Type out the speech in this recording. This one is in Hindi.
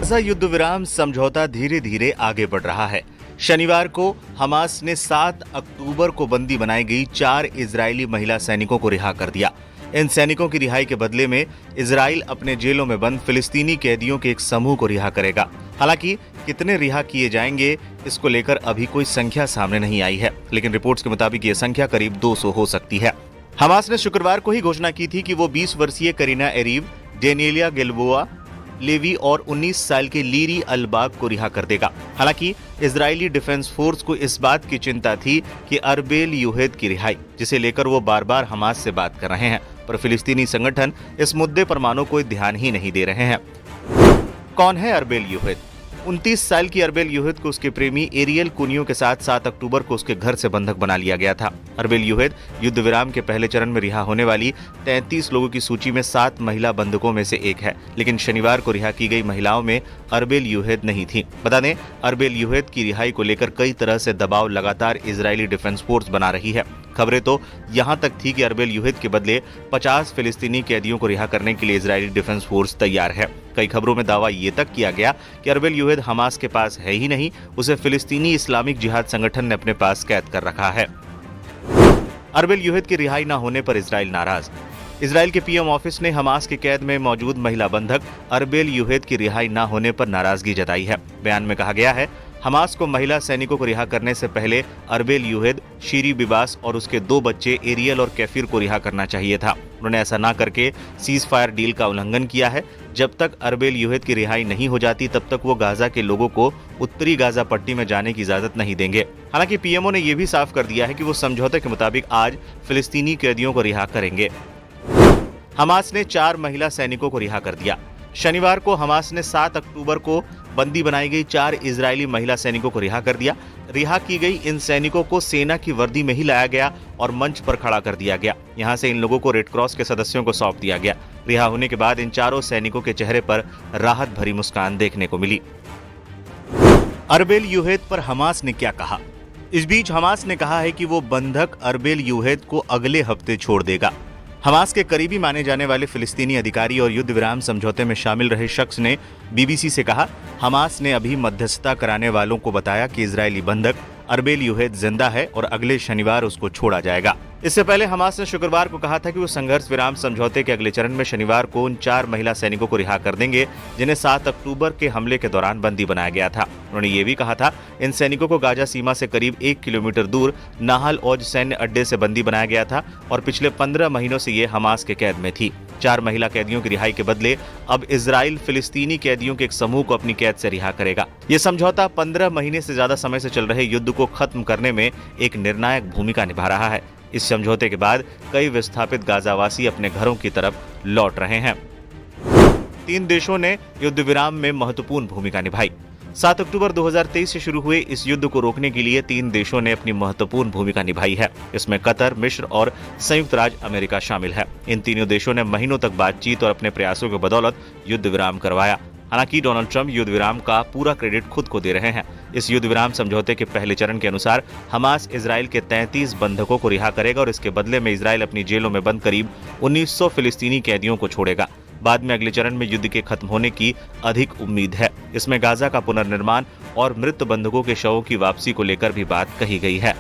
गाजा युद्ध विराम समझौता धीरे धीरे आगे बढ़ रहा है। शनिवार को हमास ने 7 अक्टूबर को बंदी बनाई गई 4 इजरायली महिला सैनिकों को रिहा कर दिया। इन सैनिकों की रिहाई के बदले में इजराइल अपने जेलों में बंद फिलिस्तीनी कैदियों के एक समूह को रिहा करेगा। हालांकि कितने रिहा किए जाएंगे इसको लेकर अभी कोई संख्या सामने नहीं आई है, लेकिन रिपोर्ट्स के मुताबिक ये संख्या करीब 200 हो सकती है। हमास ने शुक्रवार को ही घोषणा की थी कि वो 20 वर्षीय करीना एरीव, डेनियलिया गिल्बोआ लेवी और 19 साल के लीरी अलबाग को रिहा कर देगा। हालांकि इजरायली डिफेंस फोर्स को इस बात की चिंता थी कि अरबेल यूहेद की रिहाई, जिसे लेकर वो बार बार हमास से बात कर रहे हैं, पर फिलिस्तीनी संगठन इस मुद्दे पर मानो कोई ध्यान ही नहीं दे रहे हैं। कौन है अरबेल यूहेद? 29 साल की अरबेल यूहेद को उसके प्रेमी एरियल कुनियो के साथ 7 अक्टूबर को उसके घर से बंधक बना लिया गया था। अरबेल यूहेद युद्ध विराम के पहले चरण में रिहा होने वाली 33 लोगों की सूची में 7 महिला बंधकों में से एक है, लेकिन शनिवार को रिहा की गई महिलाओं में अरबेल यूहेद नहीं थी। बता दें, अरबेल यूहेद की रिहाई को लेकर कई तरह से दबाव लगातार इजरायली डिफेंस फोर्स बना रही है। खबरें तो यहां तक थी कि अरबेल यूहेद के बदले 50 फिलिस्तीनी कैदियों को रिहा करने के लिए इजरायली डिफेंस फोर्स तैयार है। कई खबरों में दावा ये तक किया गया कि अरबेल यूहेद हमास के पास है ही नहीं, उसे फिलिस्तीनी इस्लामिक जिहाद संगठन ने अपने पास कैद कर रखा है। अरबेल यूहेद की रिहाई न होने पर इजराइल नाराज। इजराइल के पीएम ऑफिस ने हमास के कैद में मौजूद महिला बंधक अरबेल यूहेद की रिहाई न होने पर नाराजगी जताई है। बयान में कहा गया है, हमास को महिला सैनिकों को रिहा करने से पहले अरबेल यूहेद, शीरी बिबास और उसके 2 बच्चे एरियल और कैफिर को रिहा करना चाहिए था। उन्होंने ऐसा ना करके सीज फायर डील का उल्लंघन किया है। जब तक अरबेल यूहेद की रिहाई नहीं हो जाती तब तक वो गाजा के लोगों को उत्तरी गाजा पट्टी में जाने की इजाजत नहीं देंगे। हालांकि पीएमओ ने यह भी साफ कर दिया है कि वो समझौते के मुताबिक आज फिलिस्तीनी कैदियों को रिहा करेंगे। हमास ने 4 महिला सैनिकों को रिहा कर दिया। शनिवार को हमास ने 7 अक्टूबर को बंदी बनाई गई 4 इजरायली महिला सैनिकों को रिहा कर दिया। रिहा की गई इन सैनिकों को सेना की वर्दी में ही लाया गया और मंच पर खड़ा कर दिया गया। यहां से इन लोगों को रेड क्रॉस के सदस्यों को सौंप दिया गया। रिहा होने के बाद इन चारों सैनिकों के चेहरे पर राहत भरी मुस्कान देखने को मिली। अरबेल यूहेद पर हमास ने क्या कहा? इस बीच हमास ने कहा है कि वो बंधक अरबेल यूहेद को अगले हफ्ते छोड़ देगा। हमास के करीबी माने जाने वाले फिलिस्तीनी अधिकारी और युद्ध विराम समझौते में शामिल रहे शख्स ने बीबीसी से कहा, हमास ने अभी मध्यस्थता कराने वालों को बताया कि इजरायली बंधक अरबेल यूहेद जिंदा है और अगले शनिवार उसको छोड़ा जाएगा। इससे पहले हमास ने शुक्रवार को कहा था कि वो संघर्ष विराम समझौते के अगले चरण में शनिवार को उन 4 महिला सैनिकों को रिहा कर देंगे जिन्हें 7 अक्टूबर के हमले के दौरान बंदी बनाया गया था। उन्होंने ये भी कहा था, इन सैनिकों को गाजा सीमा से करीब 1 किलोमीटर दूर नाहल औज सैन्य अड्डे से बंदी बनाया गया था और पिछले 15 महीनों से ये हमास के कैद में थी। 4 महिला कैदियों की रिहाई के बदले अब इजराइल फिलिस्तीनी कैदियों के एक समूह को अपनी कैद से रिहा करेगा। ये समझौता 15 महीने से ज्यादा समय से चल रहे युद्ध को खत्म करने में एक निर्णायक भूमिका निभा रहा है। इस समझौते के बाद कई विस्थापित गाजावासी अपने घरों की तरफ लौट रहे हैं। 3 देशों ने युद्ध विराम में महत्वपूर्ण भूमिका निभाई। 7 अक्टूबर 2023 से शुरू हुए इस युद्ध को रोकने के लिए 3 देशों ने अपनी महत्वपूर्ण भूमिका निभाई है। इसमें कतर, मिस्र और संयुक्त राज्य अमेरिका शामिल है। इन तीनों देशों ने महीनों तक बातचीत और अपने प्रयासों की बदौलत युद्ध विराम करवाया। हालांकि डोनाल्ड ट्रंप युद्ध विराम का पूरा क्रेडिट खुद को दे रहे हैं। इस युद्ध विराम समझौते के पहले चरण के अनुसार हमास इजराइल के 33 बंधकों को रिहा करेगा और इसके बदले में इजराइल अपनी जेलों में बंद करीब 1900 फिलिस्तीनी कैदियों को छोड़ेगा। बाद में अगले चरण में युद्ध के खत्म होने की अधिक उम्मीद है। इसमें गाजा का पुनर्निर्माण और मृत बंधकों के शवों की वापसी को लेकर भी बात कही गई है।